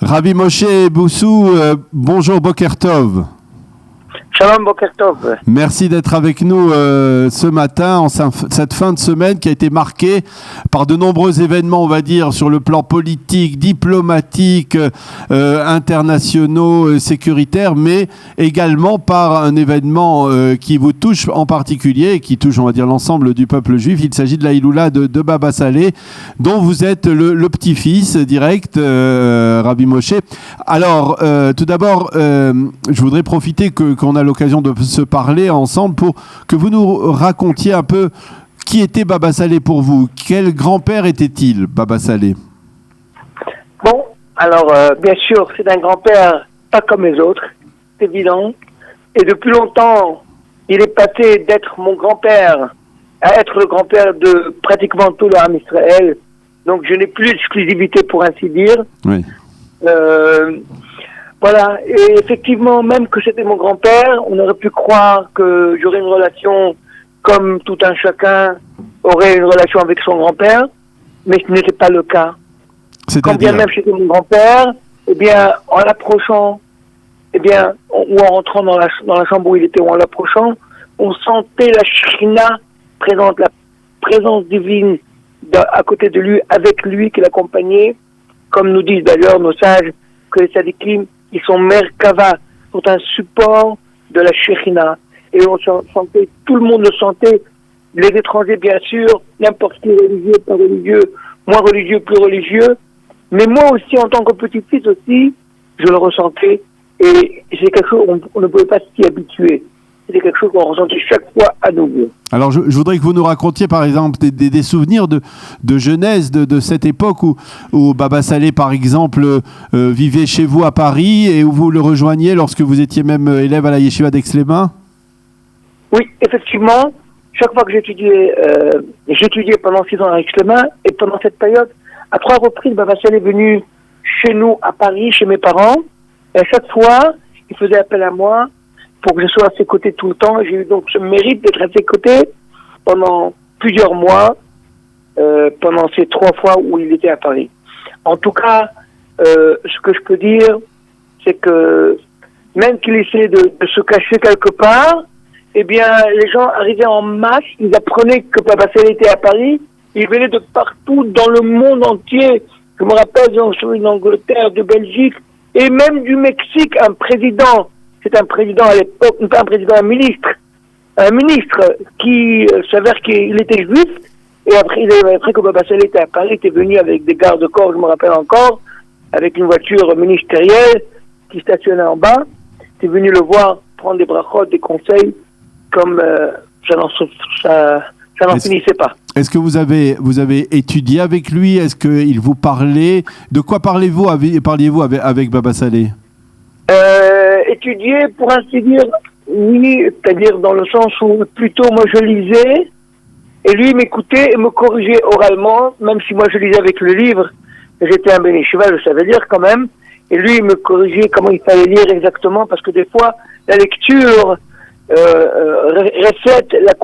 Rabbi Moshe Boussou, bonjour Boker Tov. Shalom Boker Tov. Merci d'être avec nous ce matin, en cette fin de semaine qui a été marquée par de nombreux événements, on va dire, sur le plan politique, diplomatique, internationaux, sécuritaires, mais également par un événement qui vous touche en particulier et qui touche, on va dire, l'ensemble du peuple juif. Il s'agit de la Hiloula de Baba Saleh, dont vous êtes le petit-fils direct, Rabbi Moshe. Alors, tout d'abord, je voudrais profiter qu'on a l'occasion de se parler ensemble pour que vous nous racontiez un peu qui était Baba Saleh pour vous. Quel grand-père était-il, Baba Saleh? Bon, alors, bien sûr, c'est un grand-père pas comme les autres, c'est évident. Et depuis longtemps, il est passé d'être mon grand-père à être le grand-père de pratiquement tout le Ham Israël. Donc, je n'ai plus d'exclusivité, pour ainsi dire. Oui. Voilà, et effectivement, même que c'était mon grand-père, on aurait pu croire que j'aurais une relation comme tout un chacun aurait une relation avec son grand-père, mais ce n'était pas le cas. Quand bien même c'était mon grand-père, eh bien, en l'approchant, eh bien, ou en rentrant dans la chambre où il était, ou en l'approchant, on sentait la Shrina présente, la présence divine à côté de lui, avec lui qui l'accompagnait, comme nous disent d'ailleurs nos sages, que les tzadikim, ils sont Merkava, sont un support de la Shekhinah. Et on sentait, tout le monde le sentait, les étrangers bien sûr, n'importe qui religieux, pas religieux, moins religieux, plus religieux. Mais moi aussi, en tant que petit-fils aussi, je le ressentais. Et c'est quelque chose, on ne pouvait pas s'y habituer. C'était quelque chose qu'on ressentait chaque fois à nouveau. Alors, je voudrais que vous nous racontiez, par exemple, des souvenirs de jeunesse de cette époque où Baba Saleh, par exemple, vivait chez vous à Paris et où vous le rejoigniez lorsque vous étiez même élève à la Yeshiva d'Aix-les-Bains. Oui, effectivement. Chaque fois que j'étudiais pendant 6 ans à Aix-les-Bains, et pendant cette période, à 3 reprises, Baba Saleh est venu chez nous à Paris, chez mes parents. Et à chaque fois, il faisait appel à moi pour que je sois à ses côtés tout le temps. J'ai eu donc ce mérite d'être à ses côtés pendant plusieurs mois, pendant ces 3 fois où il était à Paris. En tout cas, ce que je peux dire, c'est que même qu'il essayait de se cacher quelque part, eh bien, les gens arrivaient en masse, ils apprenaient que Baba Saleh était à Paris, ils venaient de partout dans le monde entier. Je me rappelle d'Angleterre, de Belgique, et même du Mexique, un président. C'est un président à l'époque, pas un président, un ministre qui s'avère qu'il était juif, et après que Baba Saleh était à Paris, il était venu avec des gardes-corps, je me rappelle encore, avec une voiture ministérielle qui stationnait en bas, il est venu le voir, prendre des brachot, des conseils, comme ça n'en finissait pas. Est-ce que vous avez étudié avec lui? Est-ce qu'il vous parlait? De quoi parliez-vous avec Baba Saleh? Étudier, pour ainsi dire, oui, c'est-à-dire dans le sens où plutôt moi je lisais, et lui m'écoutait et me corrigeait oralement, même si moi je lisais avec le livre, j'étais un béné cheval, je savais lire quand même, et lui il me corrigeait comment il fallait lire exactement, parce que des fois, la lecture reflète la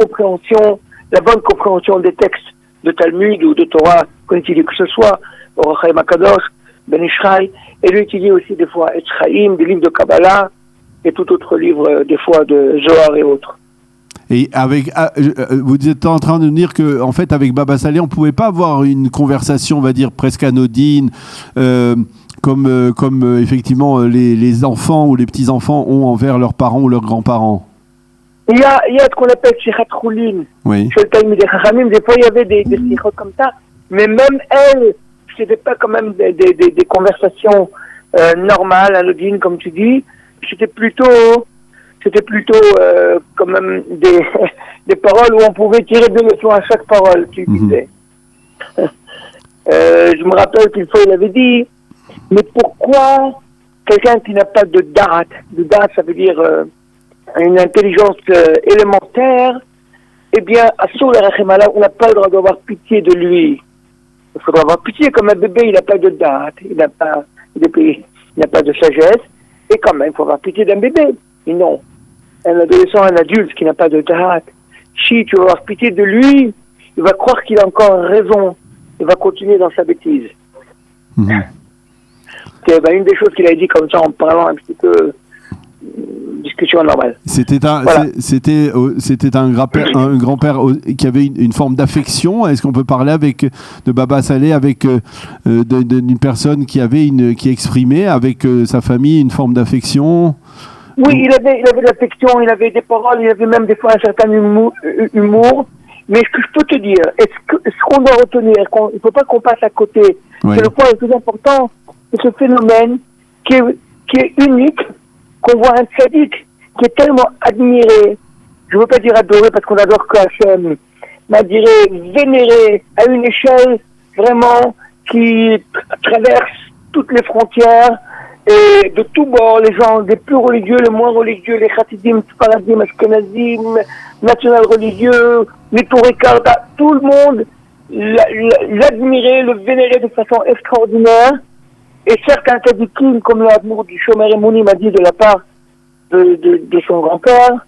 bonne compréhension des textes de Talmud ou de Torah, qu'on utilise que ce soit, Orach Chaim HaKadosh, Ben Ishraï, et lui étudiait aussi des fois Etz Chaim, des livres de Kabbalah, et tout autre livre, des fois de Zohar et autres. Et vous êtes en train de nous dire que, en fait, avec Baba Saleh, on ne pouvait pas avoir une conversation, on va dire, presque anodine, comme effectivement les enfants ou les petits-enfants ont envers leurs parents ou leurs grands-parents. Il y a ce qu'on appelle Shichat Choulin. Oui. Chez le Talmud des Chachamim, des fois il y avait des sikhot comme ça, mais même elles, c'était pas quand même des conversations normales, anodines, comme tu dis. C'était plutôt quand même des paroles où on pouvait tirer des leçons à chaque parole, tu disais. Je me rappelle qu'une fois il avait dit, mais pourquoi quelqu'un qui n'a pas de da'at ça veut dire une intelligence élémentaire, eh bien, on n'a pas le droit d'avoir pitié de lui. Il faudra avoir pitié comme un bébé, il n'a pas de date, il n'a pas de sagesse, et quand même, il faut avoir pitié d'un bébé. Et non, un adolescent, un adulte qui n'a pas de date, si tu vas avoir pitié de lui, il va croire qu'il a encore raison, il va continuer dans sa bêtise. C'était une des choses qu'il a dit comme ça en parlant un petit peu discussion normale. C'était un grand-père qui avait une forme d'affection. Est-ce qu'on peut parler de Baba Saleh avec d'une personne qui exprimait avec sa famille une forme d'affection? Oui, il avait de l'affection, il avait des paroles, il avait même des fois un certain humour. Mais ce que je peux te dire, ce qu'on doit retenir, il ne faut pas qu'on passe à côté. Oui. C'est le point le plus important, c'est ce phénomène qui est unique, qu'on voit un tzaddik qui est tellement admiré, je ne veux pas dire adoré parce qu'on adore que Hachem, mais vénéré à une échelle vraiment qui traverse toutes les frontières et de tous bords, les gens les plus religieux, les moins religieux, les chasidim, sparadim, ashkenazim, national religieux, les tourékarta, tout le monde l'admirait, le vénérait de façon extraordinaire. Et certains tzadikim, comme l'amour du Shomer Emouni m'a dit de la part de son grand-père,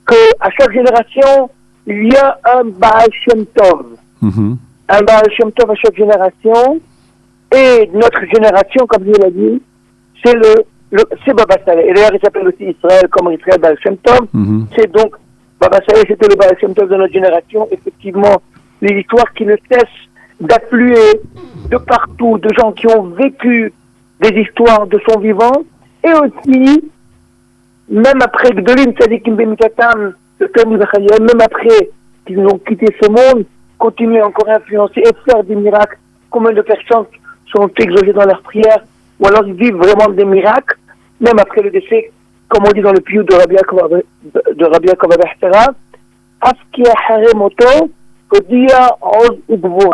qu'à chaque génération, il y a un Baal Shem Tov. Mm-hmm. Un Baal Shem Tov à chaque génération. Et notre génération, comme je l'ai dit, c'est Baba Saleh. Et d'ailleurs, il s'appelle aussi Israël, comme Israël Baal Shem Tov. Mm-hmm. C'est donc, Baba Saleh, c'était le Baal Shem Tov de notre génération. Effectivement, les histoires qui ne cessent d'affluer de partout, de gens qui ont vécu des histoires de son vivant, et aussi, même après Gdolim Tzadikim Bemitatam, même après qu'ils ont quitté ce monde, continuer encore à influencer et faire des miracles. Combien de personnes sont exaucées dans leurs prières, ou alors ils vivent vraiment des miracles, même après le décès, comme on dit dans le piyut de Rabbi Yaakov Abahtara, Afkia Haremoto, Kodia Oz Ubvor.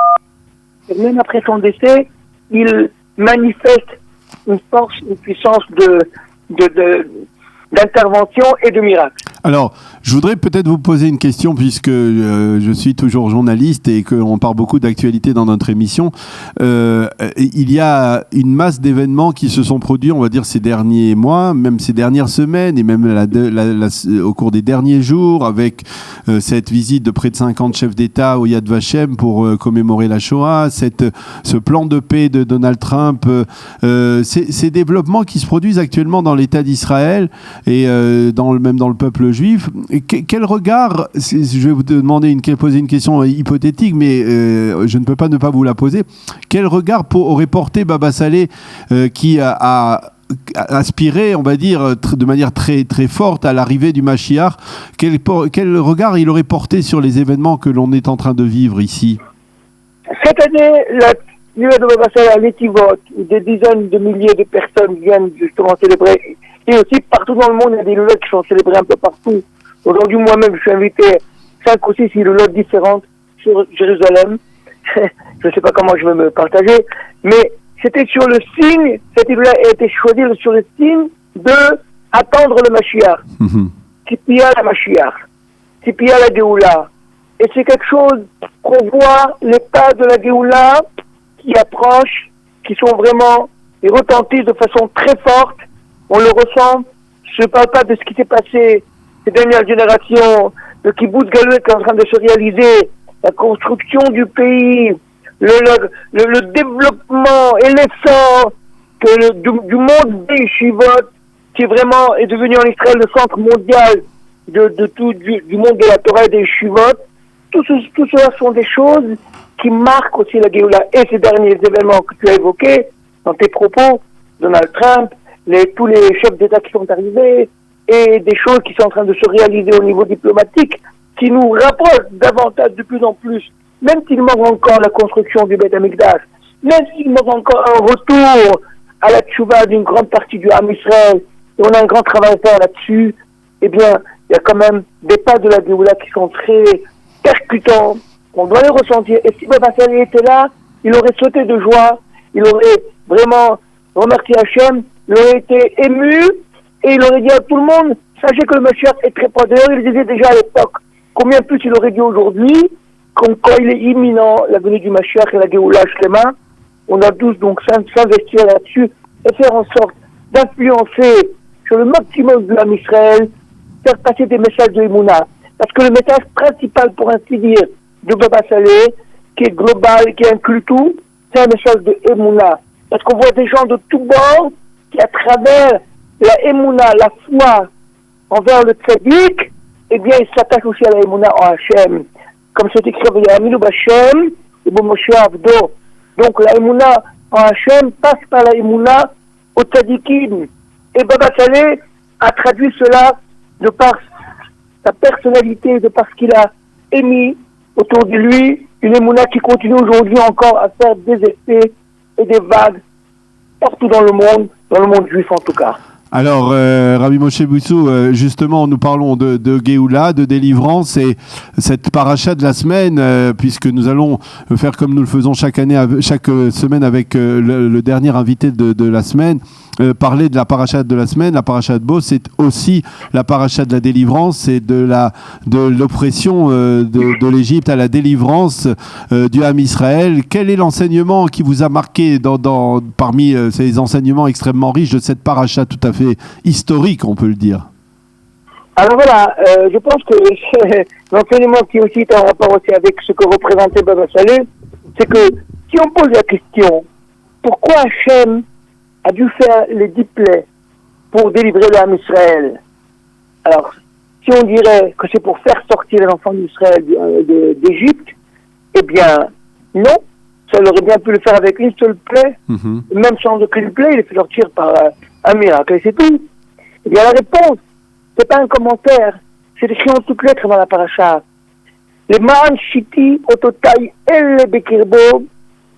Et même après son décès, il manifeste une force, une puissance d'intervention et de miracle. Alors, je voudrais peut-être vous poser une question puisque je suis toujours journaliste et qu'on parle beaucoup d'actualité dans notre émission. Il y a une masse d'événements qui se sont produits, on va dire, ces derniers mois, même ces dernières semaines et même au cours des derniers jours avec cette visite de près de 50 chefs d'État au Yad Vashem pour commémorer la Shoah, ce plan de paix de Donald Trump, ces développements qui se produisent actuellement dans l'État d'Israël et même dans le peuple juif. Quel regard, je vais vous demander poser une question hypothétique, mais je ne peux pas ne pas vous la poser. Quel regard aurait porté Baba Saleh qui a aspiré, on va dire, de manière très, très forte à l'arrivée du Mashiach? Quel regard il aurait porté sur les événements que l'on est en train de vivre ici? Cette année, la nuit de Baba Saleh à l'Etivot, où des dizaines de milliers de personnes viennent justement célébrer. Et aussi, partout dans le monde, il y a des loulottes qui sont célébrées un peu partout. Aujourd'hui, moi-même, je suis invité à 5 ou 6 loulottes différentes sur Jérusalem. Je ne sais pas comment je vais me partager, mais c'était sur le signe, cette loulotte a été choisie sur le signe de attendre le Mashiach. Tipia la Mashiach. Tipia la Géoula. Et c'est quelque chose qu'on voit, les pas de la Géoula qui approchent, qui sont vraiment, ils retentissent de façon très forte. On le ressent. Je ne parle pas de ce qui s'est passé ces dernières générations, le kibbutz Galut qui est en train de se réaliser, la construction du pays, le développement et l'essor du monde des yeshivot, qui est devenu en Israël le centre mondial du monde de la Torah et des yeshivot. Tout cela sont des choses qui marquent aussi la Géoula. Et ces derniers événements que tu as évoqués dans tes propos, Donald Trump, tous les chefs d'État qui sont arrivés, et des choses qui sont en train de se réaliser au niveau diplomatique, qui nous rapprochent davantage de plus en plus, même s'il manque encore la construction du Beth Amikdash, même s'il manque encore un retour à la tchouva d'une grande partie du Ham Israël, et on a un grand travail à faire là-dessus, eh bien, il y a quand même des pas de la Géoula qui sont très percutants, on doit les ressentir. Et si Baba Saleh était là, il aurait sauté de joie, il aurait vraiment remercié Hachem, il aurait été ému, et il aurait dit à tout le monde, sachez que le Mashiach est très proche. D'ailleurs, il disait déjà à l'époque, combien plus il aurait dit aujourd'hui, comme quand il est imminent, la venue du Mashiach et la Géoula Shlema, on a tous donc s'investir là-dessus et faire en sorte d'influencer sur le maximum de l'âme Israël, faire passer des messages de Emouna. Parce que le message principal, pour ainsi dire, de Baba Saleh, qui est global, qui inclut tout, c'est un message de Emouna. parce qu'on voit des gens de tous bords qui, à travers la émouna, la foi envers le tzaddik, eh bien, ils s'attachent aussi à la émouna en Hachem. Comme c'est écrit, Aminu B'Hashem, et Moshe Avdo. Donc, la émouna en Hachem passe par la émouna au tzaddikim. Et Baba Saleh a traduit cela de par sa personnalité, de par ce qu'il a émis autour de lui, une émouna qui continue aujourd'hui encore à faire des effets et des vagues partout dans le monde juif en tout cas. Alors, Rabbi Moshe Boussou, justement, nous parlons de Géoula, de délivrance, et cette paracha de la semaine, puisque nous allons faire comme nous le faisons chaque semaine avec le dernier invité de la semaine, parler de la paracha de la semaine. La paracha de Bo, c'est aussi la paracha de la délivrance, c'est de l'oppression de l'Égypte à la délivrance du Ham Israël. Quel est l'enseignement qui vous a marqué parmi ces enseignements extrêmement riches de cette paracha tout à fait historique, on peut le dire? Alors voilà, je pense que l'enseignement qui aussi est en rapport aussi avec ce que représentait Baba Saleh, c'est que si on pose la question, pourquoi Hachem a dû faire les 10 plaies pour délivrer le Ham Israël? Alors, si on dirait que c'est pour faire sortir les enfants d'Israël d'Égypte, eh bien, non. Ça aurait bien pu le faire avec une seule plaie, même sans aucune plaie, il est fait sortir par un miracle, et c'est tout. Eh bien, la réponse, c'est pas un commentaire, c'est écrit en toutes lettres dans la paracha. Les ma'an shiti ototai elle bekirbo,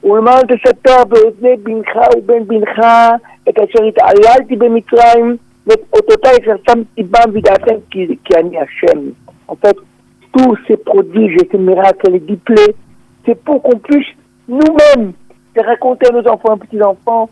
ou le ma'an teshatar be'ozne bincha ou ben bincha, et asher ita'alalti b'mitzrayim, ototai chertam tibam vidatem ki ani Hashem. En fait, tous ces prodiges et ces miracles, les 10 plaies, c'est pour qu'on puisse nous-mêmes raconter à nos enfants et petits-enfants,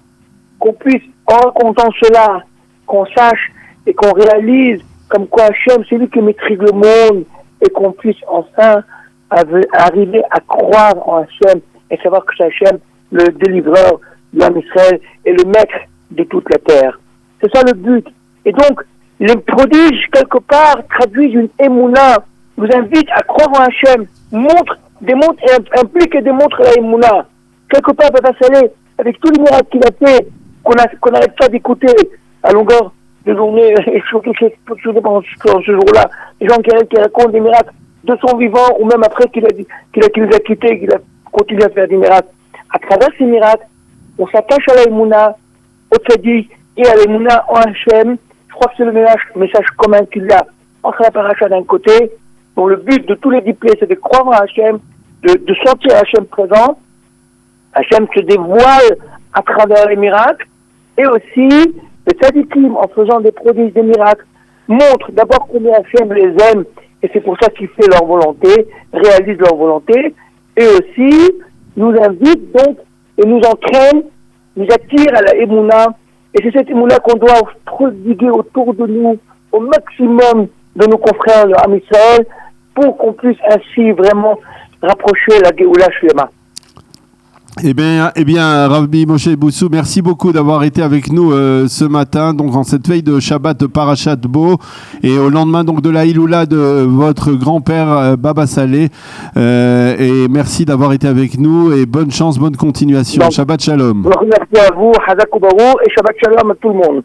qu'on puisse, en racontant cela, qu'on sache et qu'on réalise comme quoi Hachem, c'est lui qui maîtrise le monde, et qu'on puisse enfin arriver à croire en Hachem et savoir que c'est Hachem, le délivreur de l'Am Israël et le maître de toute la terre. C'est ça le but. Et donc, les prodiges, quelque part, traduisent une émouna, nous invitent à croire en Hachem, implique et démontre la émouna. Quelque part, Baba Saleh, avec tous les miracles qu'il a fait, qu'on n'arrête pas d'écouter à longueur de journée, et surtout pendant ce jour-là, les gens qui racontent des miracles de son vivant, ou même après qu'il nous a quittés, qu'il a continué à faire des miracles. À travers ces miracles, on s'attache à la émouna, au tzaddik, et à l'émouna en Hachem. Je crois que c'est le message commun qu'il a entre la paracha d'un côté, dont le but de tous les 10 plaies, c'est de croire en Hachem, de sentir Hachem présent. Hachem se dévoile à travers les miracles, et aussi, le tzaddikim, en faisant des prodiges, des miracles, montre d'abord combien Hachem les aime, et c'est pour ça qu'il fait leur volonté, réalise leur volonté, et aussi, nous invite donc, et nous entraîne, nous attire à la émouna, et c'est cette émouna qu'on doit prodiguer autour de nous, au maximum de nos confrères, le Ham Israël, pour qu'on puisse ainsi vraiment rapprocher la Géoula Shlema. Eh bien, Rabbi Moshe Boussou, merci beaucoup d'avoir été avec nous ce matin, donc en cette veille de Shabbat de Parashat Bo, et au lendemain donc de la Hiloula de votre grand-père Baba Saleh. Et merci d'avoir été avec nous, et bonne chance, bonne continuation. Shabbat Shalom. Merci à vous, Hazak Ubaru, et Shabbat Shalom à tout le monde.